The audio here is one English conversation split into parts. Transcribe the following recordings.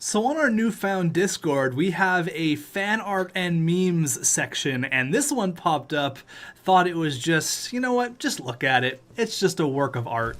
So on our newfound Discord, we have a fan art and memes section, and this one popped up. Thought it was just, you know what, just look at it. It's just a work of art.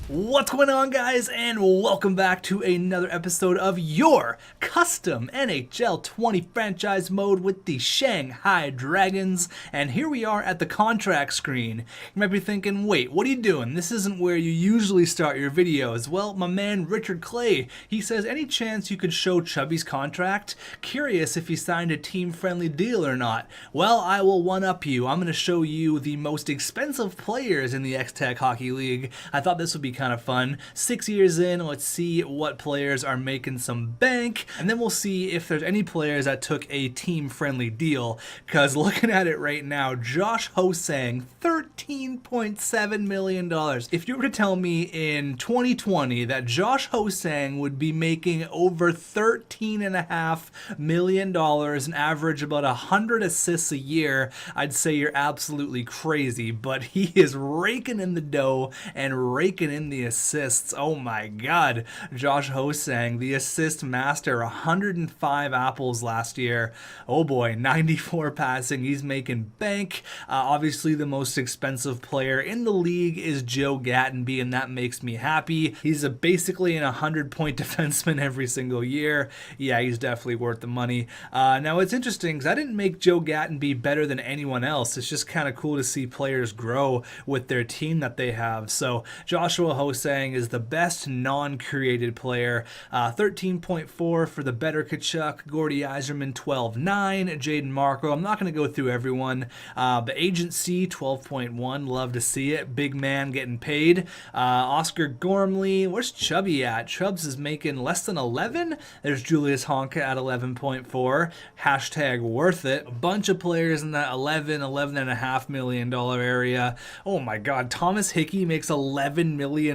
What's going on, guys, and welcome back to another episode of your custom NHL 20 franchise mode with the Shanghai Dragons. And here we are at the contract screen. You might be thinking, wait, what are you doing? This isn't where you usually start your videos. Well, my man Richard Clay, he says, any chance you could show Chubby's contract? Curious if he signed a team-friendly deal or not. Well, I will one-up you. I'm going to show you the most expensive players in the xTech Hockey League. I thought this would be kind of fun. 6 years in, let's see what players are making some bank, and then we'll see if there's any players that took a team-friendly deal, because looking at it right now, Josh Ho-Sang, $13.7 million. If you were to tell me in 2020 that Josh Ho-Sang would be making over $13.5 million and average about 100 assists a year, I'd say you're absolutely crazy, but he is raking in the dough and raking in the assists. Oh my god. Josh Ho-Sang, the assist master, 105 apples last year. Oh boy, 94 passing. He's making bank. Obviously the most expensive player in the league is G.O.A.T, and that makes me happy. He's basically an 100-point defenseman every single year. Yeah, he's definitely worth the money. Now it's interesting because I didn't make G.O.A.T better than anyone else. It's just kind of cool to see players grow with their team that they have. So Joshua Ho-Sang is the best non-created player. 13.4 for the better Kachuk, Gordy Yzerman 12.9, Jaden Marco. I'm not going to go through everyone, but Agent C 12.1, love to see it. Big man getting paid. Oscar Gormley, where's Chubby at? Chubbs is making less than 11. There's Julius Honka at 11.4. Hashtag worth it. A bunch of players in that 11.5 million dollar area. Oh my god, Thomas Hickey makes $11 million.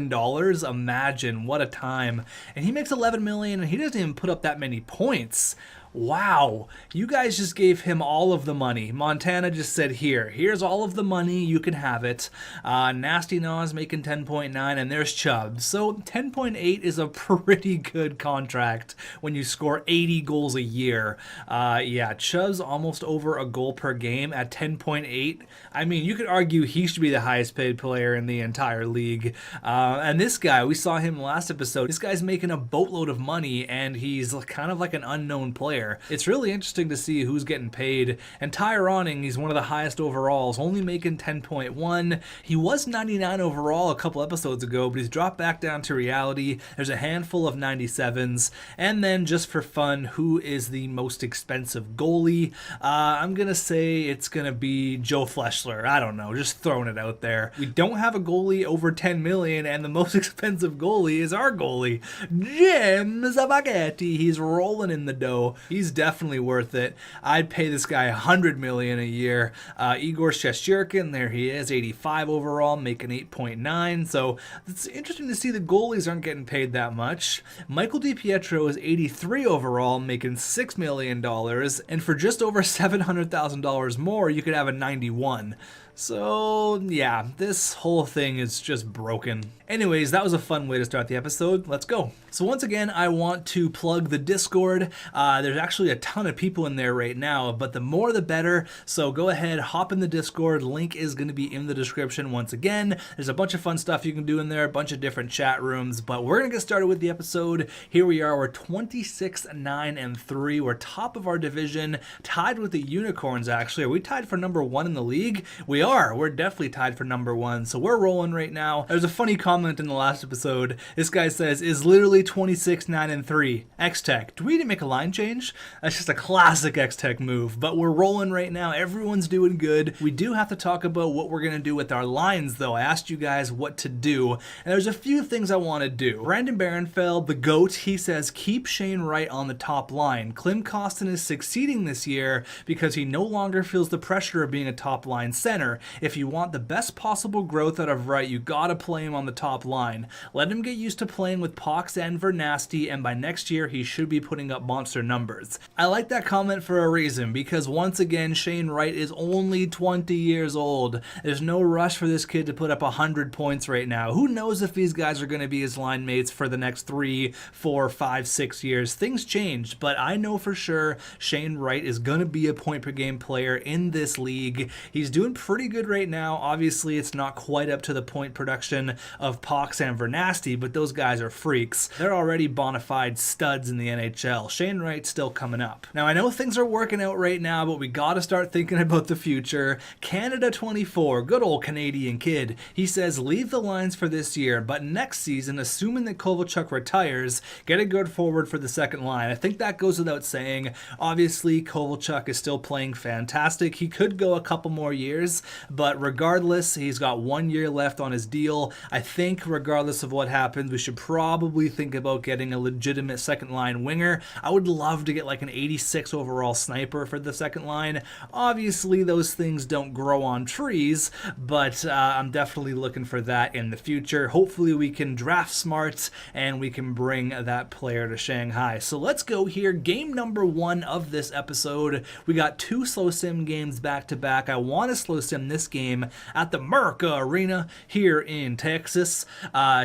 Imagine what a time. And he makes $11 million and he doesn't even put up that many points. Wow, you guys just gave him all of the money. Montana just said, here's all of the money, you can have it. Nasty Nas making 10.9, and there's Chubb. So 10.8 is a pretty good contract when you score 80 goals a year. Yeah, Chubb's almost over a goal per game at 10.8. I mean, you could argue he should be the highest paid player in the entire league. And this guy, we saw him last episode, this guy's making a boatload of money, and he's kind of like an unknown player. It's really interesting to see who's getting paid. And Ty Ronning, he's one of the highest overalls, only making 10.1. He was 99 overall a couple episodes ago, but he's dropped back down to reality. There's a handful of 97s. And then just for fun, who is the most expensive goalie? I'm going to say it's going to be Joe Fleshler. I don't know, just throwing it out there. We don't have a goalie over 10 million, and the most expensive goalie is our goalie, Jim Zabaghetti. He's rolling in the dough. He's definitely worth it. I'd pay this guy $100 million a year. Igor Shesterkin, there he is, 85 overall, making 8.9. So it's interesting to see the goalies aren't getting paid that much. Michael DiPietro is 83 overall, making $6 million. And for just over $700,000 more, you could have a 91. So yeah, this whole thing is just broken. Anyways, that was a fun way to start the episode. Let's go. So once again, I want to plug the Discord. There's actually a ton of people in there right now, but the more the better. So go ahead, hop in the Discord. Link is going to be in the description once again. There's a bunch of fun stuff you can do in there, a bunch of different chat rooms, but we're going to get started with the episode. Here we are. We're 26-9-3. We're top of our division, tied with the Unicorns, actually. Are we tied for number 1 in the league? We are. We're definitely tied for number 1, so we're rolling right now. There's a funny comment in the last episode. This guy says, is literally 26-9-3. xTech. Do we need to make a line change? That's just a classic xTech move, but we're rolling right now. Everyone's doing good. We do have to talk about what we're going to do with our lines, though. I asked you guys what to do, and there's a few things I want to do. Brandon Barenfeld, the GOAT, he says, keep Shane Wright on the top line. Klim Kostin is succeeding this year because he no longer feels the pressure of being a top line center. If you want the best possible growth out of Wright, you gotta play him on the top line. Let him get used to playing with Pox and Vernasty, and by next year he should be putting up monster numbers. I like that comment for a reason, because once again, Shane Wright is only 20 years old. There's no rush for this kid to put up 100 points right now. Who knows if these guys are going to be his line mates for the next 3, 4, 5, 6 years. Things changed, but I know for sure Shane Wright is going to be a point per game player in this league. He's doing pretty good right now. Obviously, it's not quite up to the point production of Pox and Vernasty, but those guys are freaks. They're already bona fide studs in the NHL. Shane Wright's still coming up. Now, I know things are working out right now, but we got to start thinking about the future. Canada 24, good old Canadian kid. He says, leave the lines for this year, but next season, assuming that Kovalchuk retires, get a good forward for the second line. I think that goes without saying. Obviously, Kovalchuk is still playing fantastic. He could go a couple more years, but regardless, he's got 1 year left on his deal. I think regardless of what happens, we should probably think about getting a legitimate second line winger. I would love to get like an 86 overall sniper for the second line. Obviously, those things don't grow on trees, but I'm definitely looking for that in the future. Hopefully, we can draft smart and we can bring that player to Shanghai. So let's go here. Game number 1 of this episode. We got 2 slow sim games back to back. I want to slow sim this game at the Merca Arena here in Texas,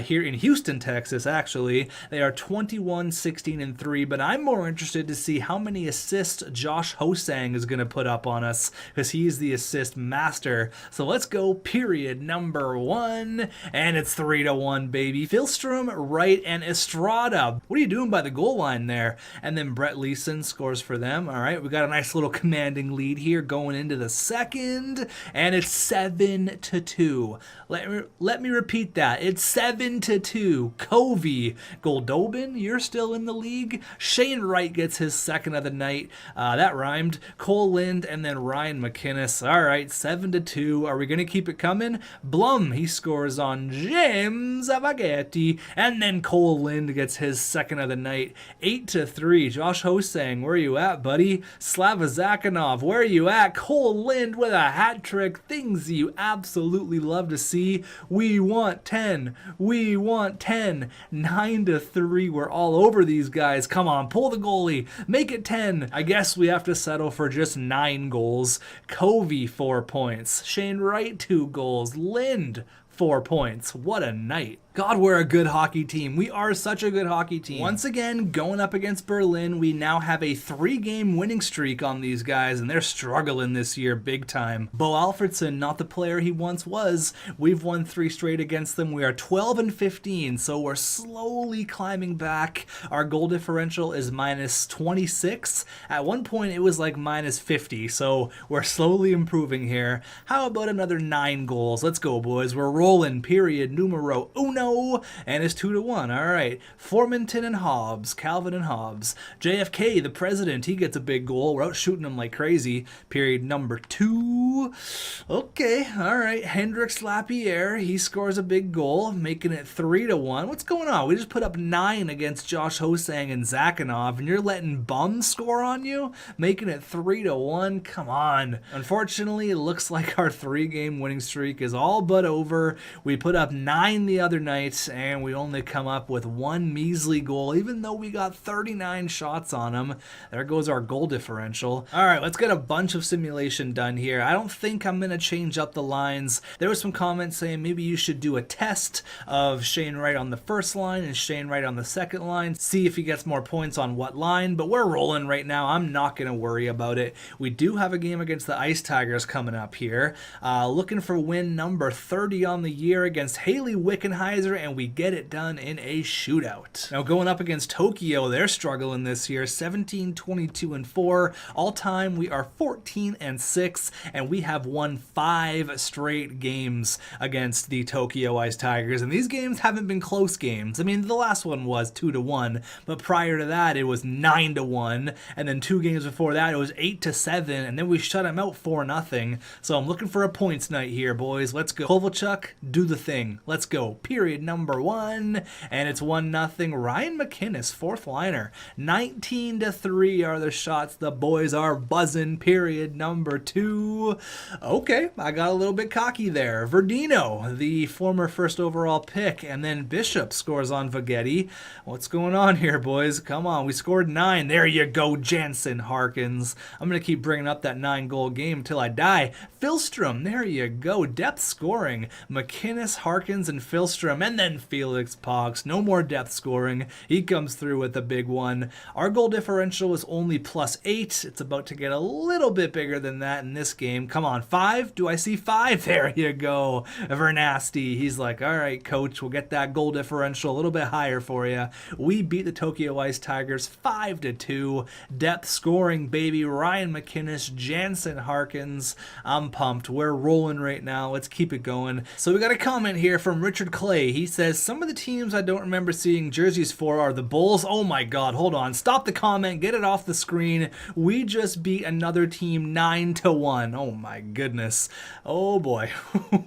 here in Houston, Texas, actually. They are 21, 16, and 3, but I'm more interested to see how many assists Josh Hosang is going to put up on us, because he's the assist master. So let's go, period number 1, and it's 3-1, baby. Philstrom, Wright, and Estrada. What are you doing by the goal line there? And then Brett Leeson scores for them. All right, we got a nice little commanding lead here going into the second, and it's 7-2. Let me repeat that. It's 7-2. Covey, Goldobin, you're still in the league. Shane Wright gets his second of the night. That rhymed. Cole Lind and then Ryan McInnes. All right, 7-2. Are we going to keep it coming? Blum, he scores on James Avagetti. And then Cole Lind gets his second of the night. 8-3. Josh Hosang, where are you at, buddy? Slava Zakhanov, where are you at? Cole Lind with a hat trick. Things you absolutely love to see. We want 10. We want 10. 9-3. We're all over these guys. Come on, pull the goalie. Make it 10. I guess we have to settle for just 9 goals. Covey, 4 points. Shane Wright, 2 goals. Lind, 4 points. What a night. God, we're a good hockey team. We are such a good hockey team. Once again, going up against Berlin, we now have a 3-game winning streak on these guys, and they're struggling this year big time. Bo Alfredson, not the player he once was. We've won 3 straight against them. We are 12-15, so we're slowly climbing back. Our goal differential is -26. At one point, it was like -50, so we're slowly improving here. How about another 9 goals? Let's go, boys. We're rolling, period, numero uno. And it's 2-1. All right. Formanton and Hobbs. Calvin and Hobbs. JFK, the president, he gets a big goal. We're out shooting him like crazy. Period number 2. Okay. All right. Hendricks Lapierre, he scores a big goal, making it 3-1. What's going on? We just put up 9 against Josh Hosang and Zakhanov, and you're letting bums score on you, making it 3-1. Come on. Unfortunately, it looks like our 3-game winning streak is all but over. We put up 9 the other night, and we only come up with 1 measly goal, even though we got 39 shots on them. There goes our goal differential. All right, let's get a bunch of simulation done here. I don't think I'm going to change up the lines. There was some comments saying maybe you should do a test of Shane Wright on the first line and Shane Wright on the second line, see if he gets more points on what line, but we're rolling right now. I'm not going to worry about it. We do have a game against the Ice Tigers coming up here. Looking for win number 30 on the year against Haley Wickenheiser, and we get it done in a shootout. Now going up against Tokyo, they're struggling this year. 17, 22, and 4. All time we are 14 and 6, and we have won 5 straight games against the Tokyo Ice Tigers, and these games haven't been close games. I mean, the last one was 2-1, but prior to that it was 9-1, and then 2 games before that it was 8-7, and then we shut them out 4-0. So I'm looking for a points night here, boys. Let's go. Kovalchuk, do the thing. Let's go. Period. period number 1, and it's 1-0. Ryan McInnes, fourth liner. 19-3 are the shots. The boys are buzzing, period number 2. Okay, I got a little bit cocky there. Verdino, the former first overall pick, and then Bishop scores on Vagetti. What's going on here, boys? Come on, we scored 9. There you go, Jansen Harkins. I'm going to keep bringing up that 9-goal game till I die. Philstrom, there you go, depth scoring. McInnes, Harkins, and Philstrom, and then Felix Pox. No more depth scoring. He comes through with the big one. Our goal differential is only +8. It's about to get a little bit bigger than that in this game. Come on, 5? Do I see 5? There you go. Vernasty. He's like, all right, coach, we'll get that goal differential a little bit higher for you. We beat the Tokyo Ice Tigers 5-2. Depth scoring, baby. Ryan McInnes, Jansen Harkins. I'm pumped. We're rolling right now. Let's keep it going. So we got a comment here from Richard Clay. He says, some of the teams I don't remember seeing jerseys for are the Bulls. Oh my God, hold on. Stop the comment. Get it off the screen. We just beat another team 9-1. Oh my goodness. Oh boy.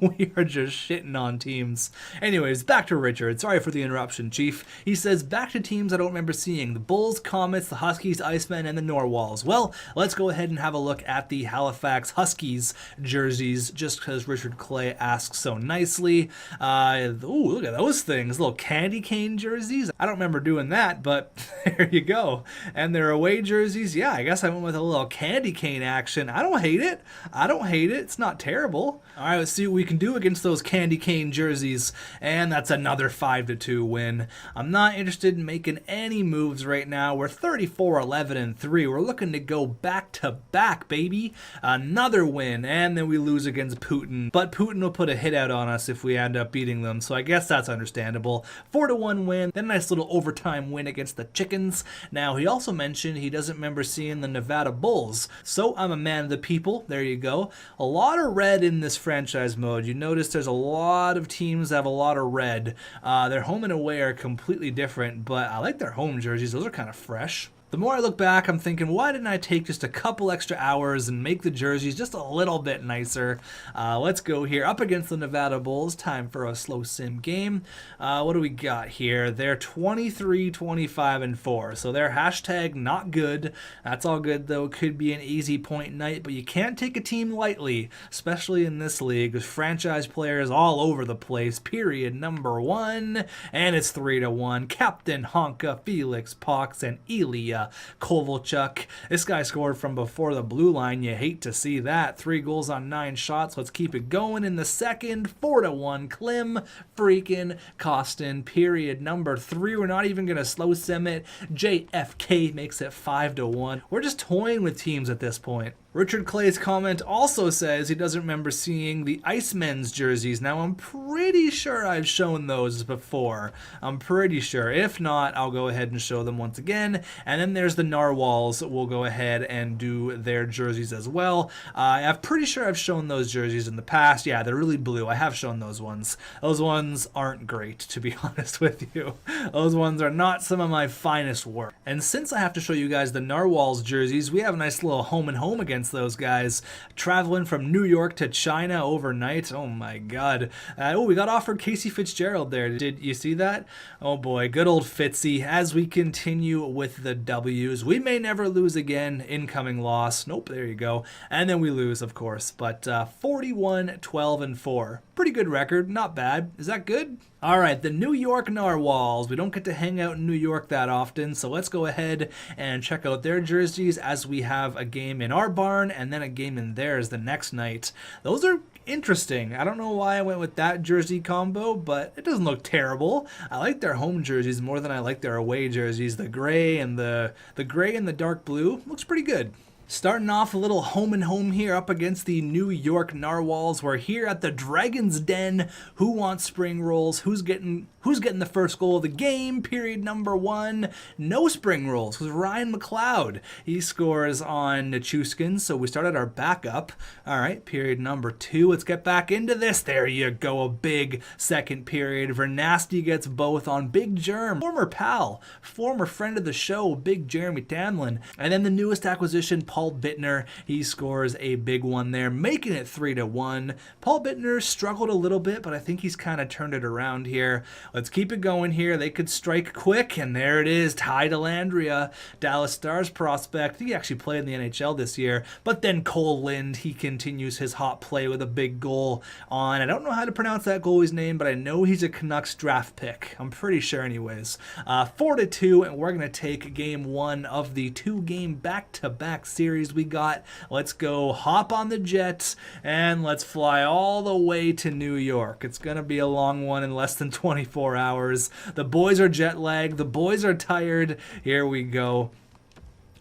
We are just shitting on teams. Anyways, back to Richard. Sorry for the interruption, Chief. He says, back to teams I don't remember seeing. The Bulls, Comets, the Huskies, Icemen, and the Norwalls. Well, let's go ahead and have a look at the Halifax Huskies jerseys, just because Richard Clay asks so nicely. Ooh, look at those things. Little candy cane jerseys. I don't remember doing that, but there you go. And their away jerseys, yeah, I guess I went with a little candy cane action. I don't hate it. I don't hate it. It's not terrible. All right, let's see what we can do against those candy cane jerseys. And that's another 5-2 win. I'm not interested in making any moves right now. We're 34-11-3. We're looking to go back to back, baby. Another win, and then we lose against Putin. But Putin will put a hit out on us if we end up beating them, so I guess that's understandable. 4-1 win, then a nice little overtime win against the Chickens. Now, he also mentioned he doesn't remember seeing the Nevada Bulls, so I'm a man of the people. There you go. A lot of red in this franchise mode. You notice there's a lot of teams that have a lot of red. Their home and away are completely different, but I like their home jerseys. Those are kind of fresh. The more I look back, I'm thinking, why didn't I take just a couple extra hours and make the jerseys just a little bit nicer? Let's go here. Up against the Nevada Bulls. Time for a slow sim game. What do we got here? They're 23-25-4. So they're hashtag not good. That's all good, though. It could be an easy point night, but you can't take a team lightly, especially in this league with franchise players all over the place. Period number 1. And it's 3-1. Captain Honka, Felix Pox, and Ilya Kovalchuk. This guy scored from before the blue line. You hate to see that. 3 goals on 9 shots. Let's keep it going in the second. 4-1. Klim freaking Kostin. Period number 3. We're not even going to slow sim it. JFK makes it 5-1. We're just toying with teams at this point. Richard Clay's comment also says he doesn't remember seeing the Icemen's jerseys. Now, I'm pretty sure I've shown those before. I'm pretty sure. If not, I'll go ahead and show them once again. And then there's the Narwhals. We'll go ahead and do their jerseys as well. I'm pretty sure I've shown those jerseys in the past. Yeah, they're really blue. I have shown those ones. Those ones aren't great, to be honest with you. Those ones are not some of my finest work. And since I have to show you guys the Narwhals jerseys, we have a nice little home and home against those guys, traveling from New York to China overnight. Oh my God. We got offered Casey Fitzgerald there. Did you see that? Oh boy, good old Fitzy. As we continue with the W's, we may never lose again. Incoming loss. Nope, there you go. And then we lose, of course, but 41-12-4. Pretty good record. Not bad. Is that good? All right, the New York Narwhals. We don't get to hang out in New York that often, so let's go ahead and check out their jerseys as we have a game in our barn and then a game in theirs the next night. Those are interesting. I don't know why I went with that jersey combo, but it doesn't look terrible. I like their home jerseys more than I like their away jerseys. The gray and the gray and the dark blue looks pretty good. Starting off a little home and home here up against the New York Narwhals. We're here at the Dragon's Den. Who wants spring rolls? Who's getting the first goal of the game? Period number 1. No spring rolls because Ryan McLeod. He scores on Nichushkin, so we started our backup. All right, period number 2. Let's get back into this. There you go, a big second period. Vernasty gets both on Big Germ, former pal, former friend of the show, Big Jeremy Tamlin. And then the newest acquisition, Paul Bittner. He scores a big one there, making it 3-1. Paul Bittner struggled a little bit, but I think he's kind of turned it around here. Let's keep it going here. They could strike quick, and there it is. Ty Dellandrea, Dallas Stars prospect. He actually played in the NHL this year, but then Cole Lind, he continues his hot play with a big goal on, I don't know how to pronounce that goalie's name, but I know he's a Canucks draft pick. I'm pretty sure anyways. 4-2, and we're going to take game one of the 2-game back-to-back series we got. Let's go hop on the Jets, and let's fly all the way to New York. It's going to be a long one in less than 24 hours. The boys are jet lagged. The boys are tired. Here we go.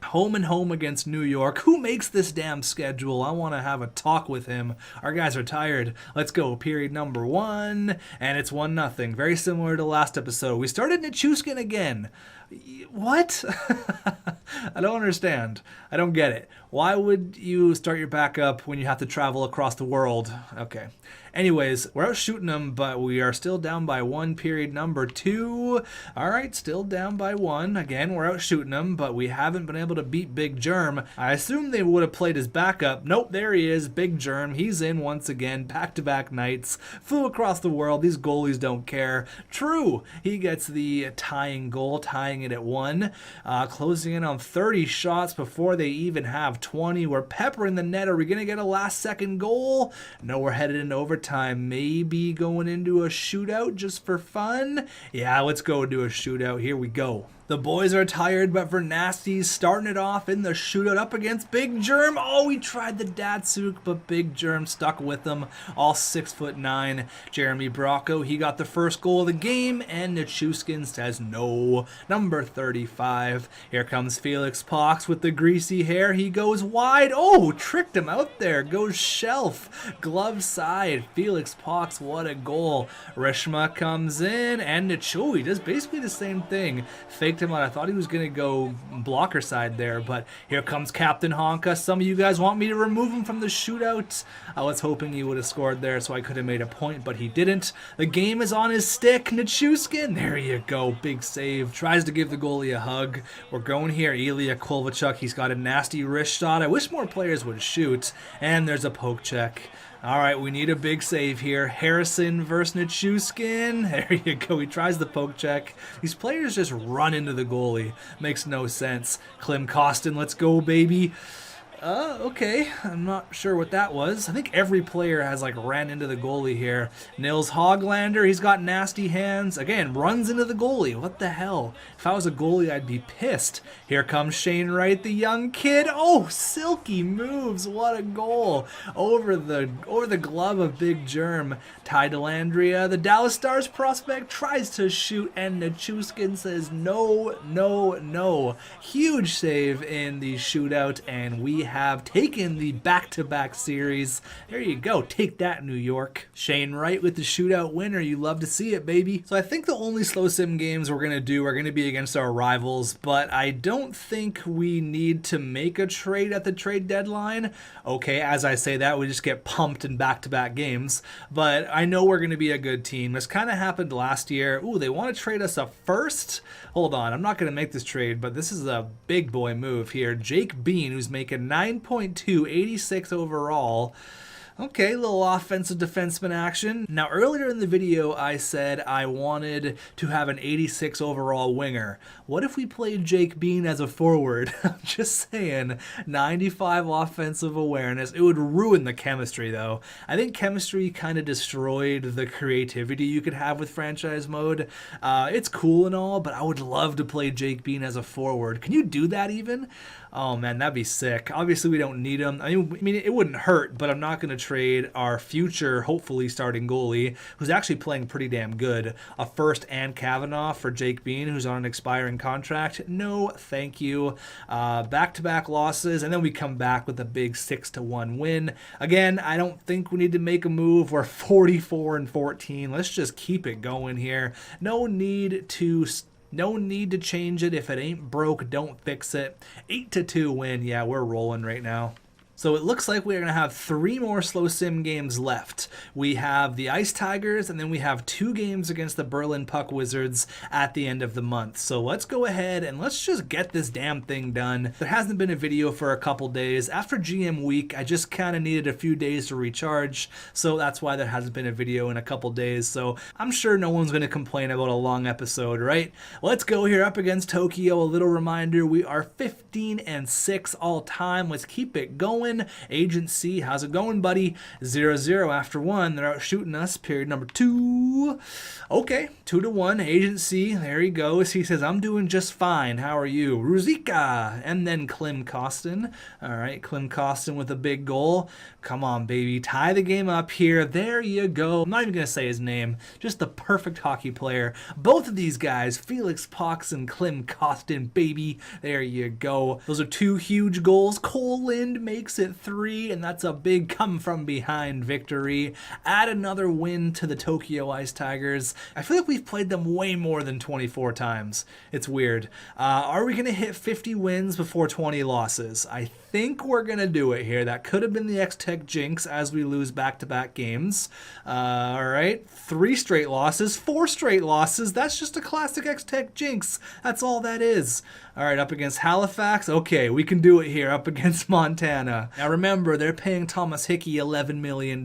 Home and home against New York. Who makes this damn schedule? I want to have a talk with him. Our guys are tired. Let's go. Period number 1, and it's 1-0. Very similar to last episode. We started Nichushkin again. What? I don't understand. I don't get it. Why would you start your backup when you have to travel across the world? Okay. Anyways, we're out shooting them, but we are still down by 1, period number 2. All right, still down by 1. Again, we're out shooting them, but we haven't been able to beat Big Germ. I assume they would have played his backup. Nope, there he is, Big Germ. He's in once again, back-to-back nights. Flew across the world. These goalies don't care. True, he gets the tying goal, tying it at 1. Closing in on 30 shots before they even have 20. We're peppering the net. Are we going to get a last-second goal? No, we're headed into overtime. Maybe going into a shootout just for fun? Yeah, let's go into a shootout. Here we go. The boys are tired, but Vernasty's starting it off in the shootout up against Big Germ. Oh, he tried the Datsuk, but Big Germ stuck with him. All 6'9". Jeremy Bracco, he got the first goal of the game, and Nichushkin says no. Number 35. Here comes Felix Pox with the greasy hair. He goes wide. Oh, tricked him out there. Goes shelf. Glove side. Felix Pox, what a goal. Rishma comes in, and Nichu, he does basically the same thing. Fake him out. I thought he was going to go blocker side there, but here comes Captain Honka. Some of you guys want me to remove him from the shootout. I was hoping he would have scored there so I could have made a point, but he didn't. The game is on his stick. Nichushkin, there you go. Big save. Tries to give the goalie a hug. We're going here. Ilya Kovalchuk, he's got a nasty wrist shot. I wish more players would shoot. And there's a poke check. All right, we need a big save here. Harrison versus Nichushkin. There you go. He tries the poke check. These players just run into the goalie. Makes no sense. Klim Kostin, let's go, baby. Okay. I'm not sure what that was. I think every player has, ran into the goalie here. Nils Hoglander, he's got nasty hands. Again, runs into the goalie. What the hell? If I was a goalie, I'd be pissed. Here comes Shane Wright, the young kid. Oh, silky moves. What a goal. Over the glove of Big Germ. Ty Dellandrea, the Dallas Stars prospect, tries to shoot, and Nichushkin says no, no, no. Huge save in the shootout, and we have taken the back-to-back series. There you go. Take that, New York. Shane Wright with the shootout winner. You love to see it, baby. So I think the only slow sim games we're going to do are going to be against our rivals, but I don't think we need to make a trade at the trade deadline. Okay, as I say that, we just get pumped in back-to-back games, but I know we're going to be a good team. This kind of happened last year. Ooh, they want to trade us a first? Hold on, I'm not going to make this trade, but this is a big boy move here. Jake Bean, who's making 9.2, 86 overall. Okay, little offensive defenseman action. Now, earlier in the video, I said I wanted to have an 86 overall winger. What if we played Jake Bean as a forward? I'm just saying, 95 offensive awareness. It would ruin the chemistry, though. I think chemistry kind of destroyed the creativity you could have with franchise mode. It's cool and all, but I would love to play Jake Bean as a forward. Can you do that even? Oh man, that'd be sick. Obviously, we don't need him. I mean, it wouldn't hurt, but I'm not going to trade our future, hopefully starting goalie, who's actually playing pretty damn good, a first and Kavanaugh for Jake Bean, who's on an expiring contract. No, thank you. Back-to-back losses, and then we come back with a big 6-1 win. Again, I don't think we need to make a move. We're 44-14. Let's just keep it going here. No need to change it. If it ain't broke, don't fix it. 8-2 win. Yeah, we're rolling right now. So it looks like we're going to have 3 more slow sim games left. We have the Ice Tigers, and then we have 2 games against the Berlin Puck Wizards at the end of the month. So let's go ahead and let's just get this damn thing done. There hasn't been a video for a couple days. After GM week, I just kind of needed a few days to recharge, so that's why there hasn't been a video in a couple days. So I'm sure no one's going to complain about a long episode, right? Let's go here up against Tokyo. A little reminder, we are 15-6 all time. Let's keep it going. Agent C, how's it going, buddy? 0-0 after 1. They're out shooting us. Period number 2. Okay, 2-1. Agent C, there he goes. He says, I'm doing just fine. How are you? Ruzika. And then Klim Kostin. All right, Klim Kostin with a big goal. Come on, baby. Tie the game up here. There you go. I'm not even going to say his name. Just the perfect hockey player. Both of these guys, Felix Pox and Klim Kostin, baby. There you go. Those are 2 huge goals. Cole Lind makes it 3, and that's a big come from behind victory. Add another win to the Tokyo Ice Tigers. I feel like we've played them way more than 24 times. It's weird. Are we going to hit 50 wins before 20 losses? I think we're going to do it here. That could have been the xTech jinx as we lose back-to-back games. All right, 3 straight losses, 4 straight losses. That's just a classic xTech jinx. That's all that is. All right, up against Halifax. Okay, we can do it here up against Montana. Now remember, they're paying Thomas Hickey $11 million.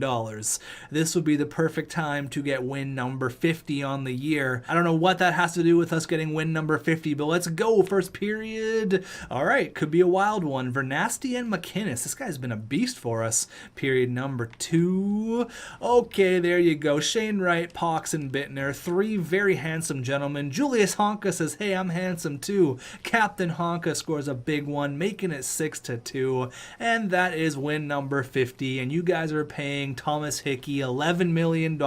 This would be the perfect time to get win number 50 on the year. I don't know what that has to do with us getting win number 50, but let's go. First period. All right, could be a wild one. Vernasty and McInnes. This guy's been a beast for us. Period number 2. Okay, there you go. Shane Wright, Pox, and Bittner. 3 very handsome gentlemen. Julius Honka says, hey, I'm handsome too. Captain Honka scores a big one, making it 6-2. And that is win number 50. And you guys are paying Thomas Hickey $11 million,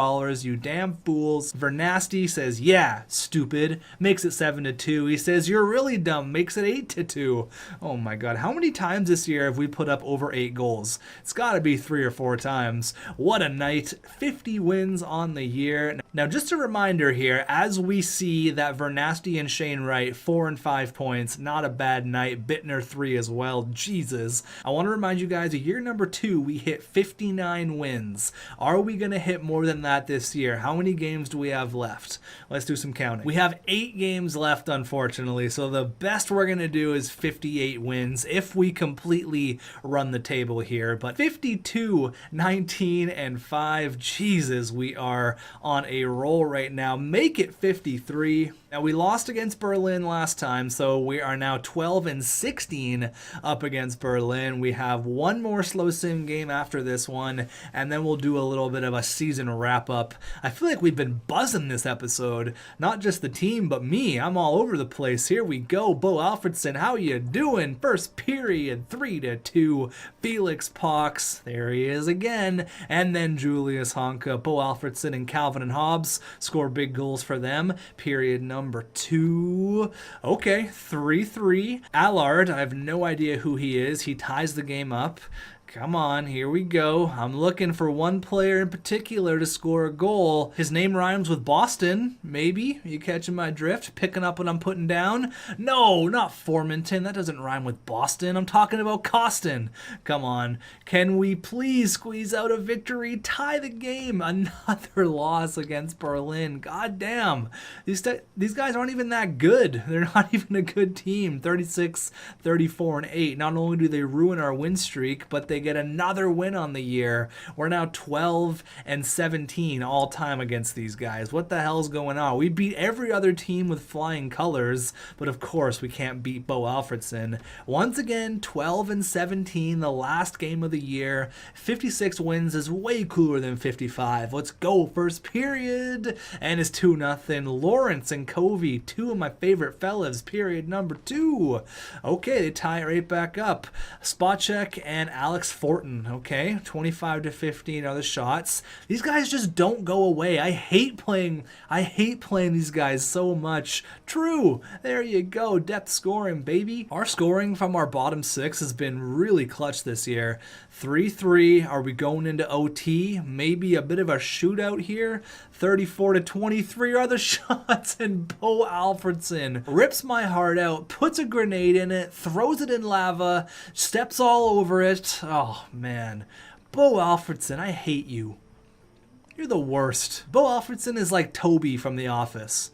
you damn fools. Vernasty says, yeah, stupid. Makes it 7-2. He says, you're really dumb. Makes it 8-2. Oh my God. How many times this year have we put up over 8 goals? It's got to be 3 or 4 times. What a night. 50 wins on the year. Now, just a reminder here, as we see that Vernasty and Shane Wright, 4 and 5 points, not a bad night. Bittner 3 as well. Jesus. I want to remind you guys, year number 2, we hit 59 wins. Are we going to hit more than that this year? How many games do we have left? Let's do some counting. We have 8 games left, unfortunately, so the best we're going to do is 58 wins if we completely run the table here. But 52, 19, and 5. Jesus, we are on a roll right now. Make it 53. Now, we lost against Berlin last time, so we are now 12-16 up against Berlin. We have 1 more slow sim game after this one, and then we'll do a little bit of a season wrap-up. I feel like we've been buzzing this episode. Not just the team, but me. I'm all over the place. Here we go. Bo Alfredson, how you doing? First period, 3-2. Felix Pox, there he is again. And then Julius Honka. Bo Alfredson and Calvin and Hobbs score big goals for them. Period number 2. Okay, 3-3. Allard, I have no idea who he is. He ties the game up. Come on, here we go. I'm looking for one player in particular to score a goal. His name rhymes with Boston, maybe. Are you catching my drift? Picking up what I'm putting down? No, not Formanton. That doesn't rhyme with Boston. I'm talking about Costin. Come on. Can we please squeeze out a victory? Tie the game. Another loss against Berlin. God damn. These guys aren't even that good. They're not even a good team. 36, 34, and 8. Not only do they ruin our win streak, but they get another win on the year. We're now 12-17 all time against these guys. What the hell's going on? We beat every other team with flying colors, but of course we can't beat Bo Alfredson. Once again, 12-17, the last game of the year. 56 wins is way cooler than 55. Let's go. First period, and it's 2-0. Lawrence and Covey, 2 of my favorite fellas. Period number 2. Okay, they tie it right back up. Spacek and Alex Fortin, okay, 25-15 are the shots. These guys just don't go away. I hate playing these guys so much. True, there you go, depth scoring, baby. Our scoring from our bottom 6 has been really clutch this year. 3-3, are we going into OT? Maybe a bit of a shootout here. 34-23 are the shots, and Bo Alfredson rips my heart out, puts a grenade in it, throws it in lava, steps all over it. Oh, man. Bo Alfredson, I hate you. You're the worst. Bo Alfredson is like Toby from The Office.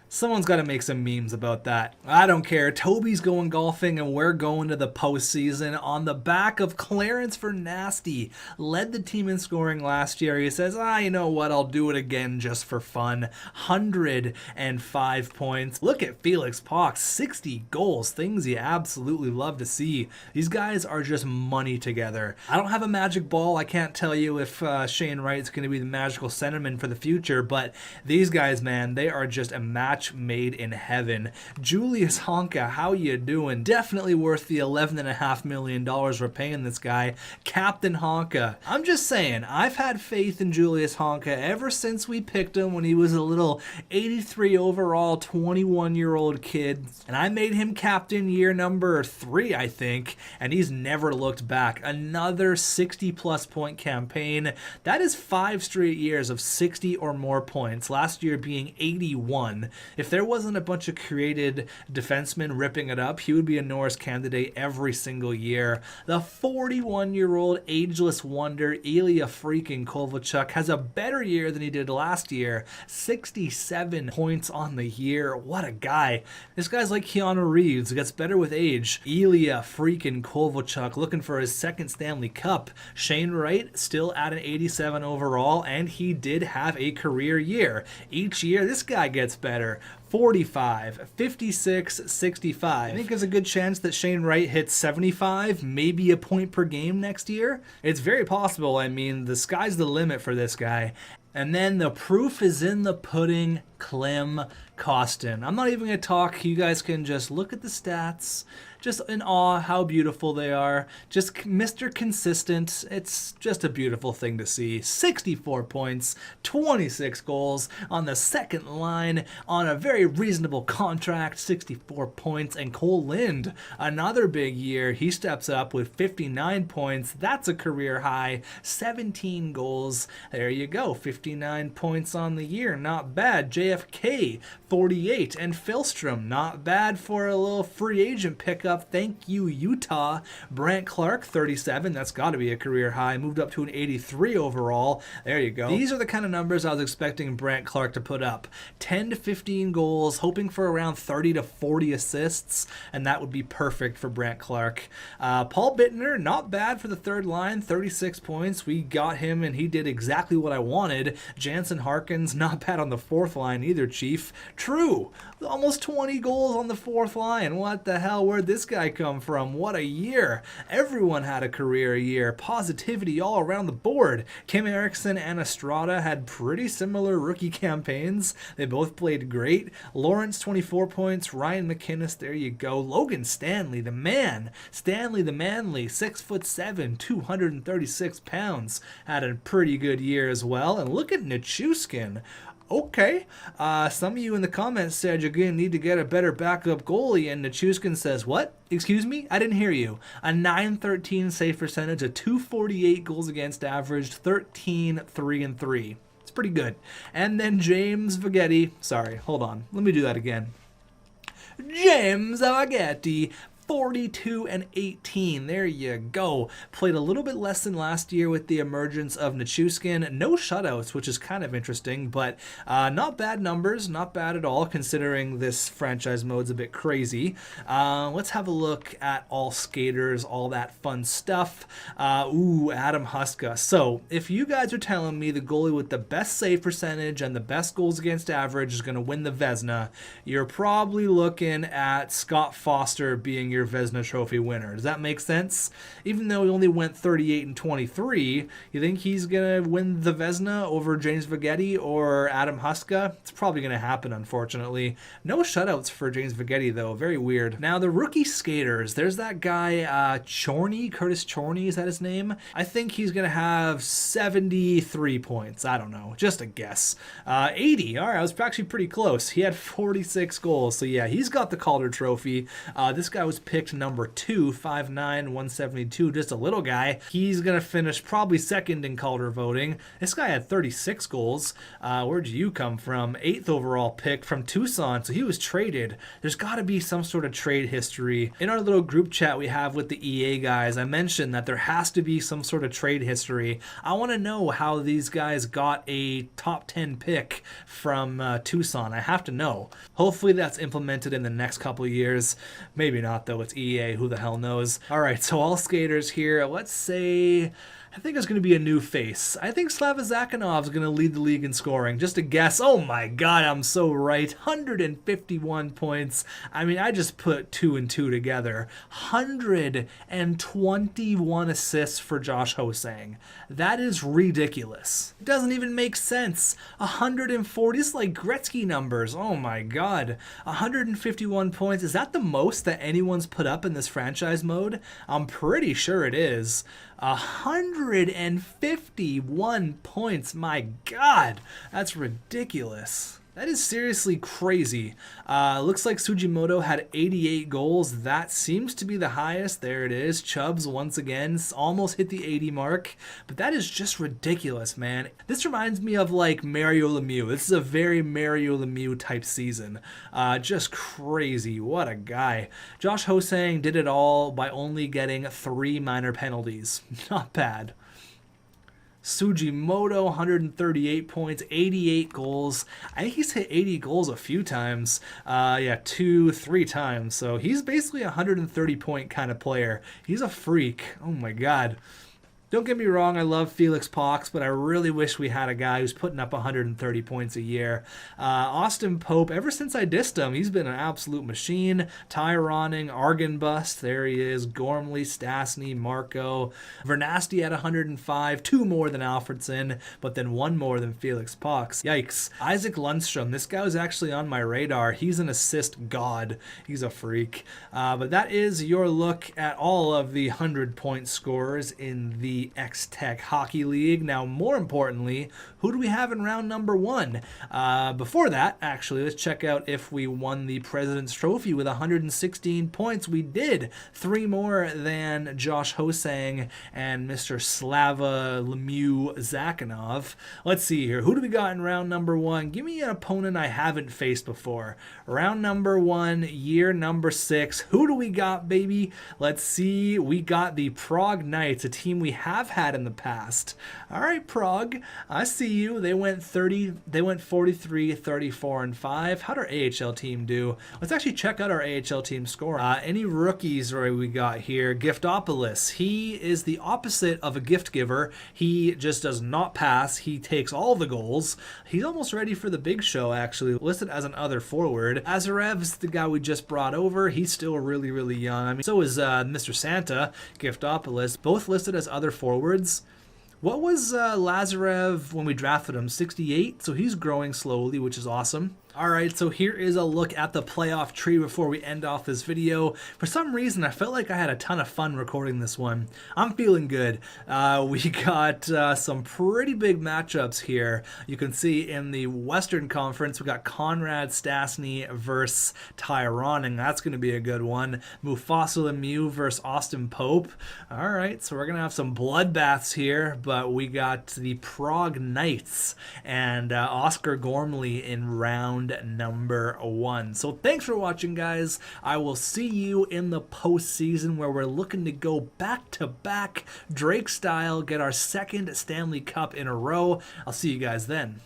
Someone's got to make some memes about that. I don't care. Toby's going golfing and we're going to the postseason on the back of Clarence Vernasty. Led the team in scoring last year. He says, you know what? I'll do it again just for fun. 105 points. Look at Felix Pox. 60 goals. Things you absolutely love to see. These guys are just money together. I don't have a magic ball. I can't tell you if Shane Wright's going to be the magical centerman for the future, but these guys, man, they are just a match made in heaven. Julius Honka, how you doing? Definitely worth the $11.5 million we're paying this guy. Captain Honka. I'm just saying, I've had faith in Julius Honka ever since we picked him when he was a little 83 overall 21-year-old kid, and I made him captain year number 3, I think, and he's never looked back. Another 60-plus point campaign. That is 5 straight years of 60 or more points, last year being 81. If there wasn't a bunch of created defensemen ripping it up, he would be a Norris candidate every single year. The 41-year-old ageless wonder, Ilya freaking Kovalchuk, has a better year than he did last year. 67 points on the year. What a guy. This guy's like Keanu Reeves. Gets better with age. Ilya freaking Kovalchuk looking for his second Stanley Cup. Shane Wright still at an 87 overall, and he did have a career year. Each year, this guy gets better. 45, 56, 65. I think there's a good chance that Shane Wright hits 75, maybe a point per game next year. It's very possible. I mean, the sky's the limit for this guy. And then the proof is in the pudding, Clem Costin. I'm not even going to talk. You guys can just look at the stats. Just in awe how beautiful they are. Just Mr. Consistent. It's just a beautiful thing to see. 64 points, 26 goals on the second line on a very reasonable contract. 64 points. And Cole Lind, another big year. He steps up with 59 points. That's a career high. 17 goals. There you go. 59 points on the year. Not bad. JFK, 48. And Philstrom, not bad for a little free agent pickup. Thank you, Utah. Brant Clark, 37. That's got to be a career high. Moved up to an 83 overall. There you go. These are the kind of numbers I was expecting Brant Clark to put up. 10 to 15 goals, hoping for around 30 to 40 assists, and that would be perfect for Brant Clark. Paul Bittner, not bad for the third line. 36 points. We got him, and he did exactly what I wanted. Jansen Harkins, not bad on the fourth line either, Chief. True. Almost 20 goals on the fourth line. What the hell? Where'd this guy come from? What a year. Everyone had a career year. Positivity all around the board. Kim Erickson and Estrada had pretty similar rookie campaigns. They both played great. Lawrence, 24 points. Ryan McInnes, there you go. Logan Stanley, the man. Stanley the Manly, 6'7", 236 pounds. Had a pretty good year as well. And look at Nichushkin. Okay. Some of you in the comments said you're going to need to get a better backup goalie, and Nichushkin says, what? Excuse me? I didn't hear you. A .913 save percentage, a .248 goals against average, 13-3-3. It's pretty good. And then James Vagetti. Sorry, hold on. Let me do that again. James Vagetti. 42-18. There you go. Played a little bit less than last year with the emergence of Nichushkin. No shutouts, which is kind of interesting, but not bad numbers. Not bad at all, considering this franchise mode's a bit crazy. Let's have a look at all skaters, all that fun stuff. Adam Huska. So, if you guys are telling me the goalie with the best save percentage and the best goals against average is going to win the Vezina, you're probably looking at Scott Foster being your Vezina Trophy winner. Does that make sense? Even though he only went 38-23, you think he's going to win the Vezina over James Vagetti or Adam Huska? It's probably going to happen, unfortunately. No shutouts for James Vagetti, though. Very weird. Now, the rookie skaters. There's that guy, Chorney. Curtis Chorney, is that his name? I think he's going to have 73 points. I don't know. Just a guess. 80. All right, I was actually pretty close. He had 46 goals. So, yeah, he's got the Calder Trophy. This guy was picked number 2, 5'9", 172, just a little guy. He's going to finish probably second in Calder voting. This guy had 36 goals. Where'd you come from? 8th overall pick from Tucson, so he was traded. There's got to be some sort of trade history. In our little group chat we have with the EA guys, I mentioned that there has to be some sort of trade history. I want to know how these guys got a top 10 pick from Tucson. I have to know. Hopefully that's implemented in the next couple of years. Maybe not though, it's EA, who the hell knows. Alright, so all skaters here, let's say, I think it's going to be a new face. I think Slava Zakhanov's going to lead the league in scoring. Just a guess. Oh my god, I'm so right. 151 points. I mean, I just put 2 and 2 together. 121 assists for Josh Ho-Sang. That is ridiculous. It doesn't even make sense. 140 is like Gretzky numbers. Oh my god. 151 points. Is that the most that anyone's put up in this franchise mode? I'm pretty sure it is. 151 points. My god, that's ridiculous. That is seriously crazy. Looks like Sugimoto had 88 goals. That seems to be the highest. There it is. Chubbs once again almost hit the 80 mark. But that is just ridiculous, man. This reminds me of like Mario Lemieux. This is a very Mario Lemieux type season. Just crazy. What a guy. Josh Ho-Sang did it all by only getting 3 minor penalties. Not bad. Sugimoto, 138 points, 88 goals. I think he's hit 80 goals a few times. 2-3 times. So he's basically a 130 point kind of player. He's a freak. Oh my god. Don't get me wrong, I love Felix Pox, but I really wish we had a guy who's putting up 130 points a year. Austin Pope, ever since I dissed him, he's been an absolute machine. Ty Ronning, Argon Bust, there he is. Gormley, Stastny, Marco. Vernasty at 105, 2 more than Alfredson, but then 1 more than Felix Pox. Yikes. Isaac Lundstrom, this guy was actually on my radar. He's an assist god. He's a freak. But that is your look at all of the 100-point scorers in the xTech Hockey League. Now, more importantly, who do we have in round number 1? Before that, actually, let's check out if we won the President's Trophy with 116 points. We did. 3 more than Josh Ho-Sang and Mr. Slava Lemieux Zakhanov. Let's see here. Who do we got in round number 1? Give me an opponent I haven't faced before. Round number 1, year number 6. Who do we got, baby? Let's see. We got the Prague Knights, a team we have had in the past. All right, Prague, I see you. They went 43, 34, and 5. How'd our AHL team do? Let's actually check out our AHL team score. Any rookies we got here? Giftopoulos. He is the opposite of a gift giver. He just does not pass. He takes all the goals. He's almost ready for the big show, actually. Listed as an other forward. Azarev's the guy we just brought over. He's still really, really young. I mean, so is Mr. Santa, Giftopoulos, both listed as other forwards. What was Lazarev when we drafted him? 68, so he's growing slowly, which is awesome. Alright, so here is a look at the playoff tree before we end off this video. For some reason, I felt like I had a ton of fun recording this one. I'm feeling good. We got some pretty big matchups here. You can see in the Western Conference, we got Conrad Stastny versus Ty Ronning. That's going to be a good one. Mufasa Lemieux versus Austin Pope. Alright, so we're going to have some bloodbaths here, but we got the Prague Knights and Oscar Gormley in round number 1. So thanks for watching, guys. I will see you in the postseason where we're looking to go back-to-back Drake style, get our 2nd Stanley Cup in a row. I'll see you guys then.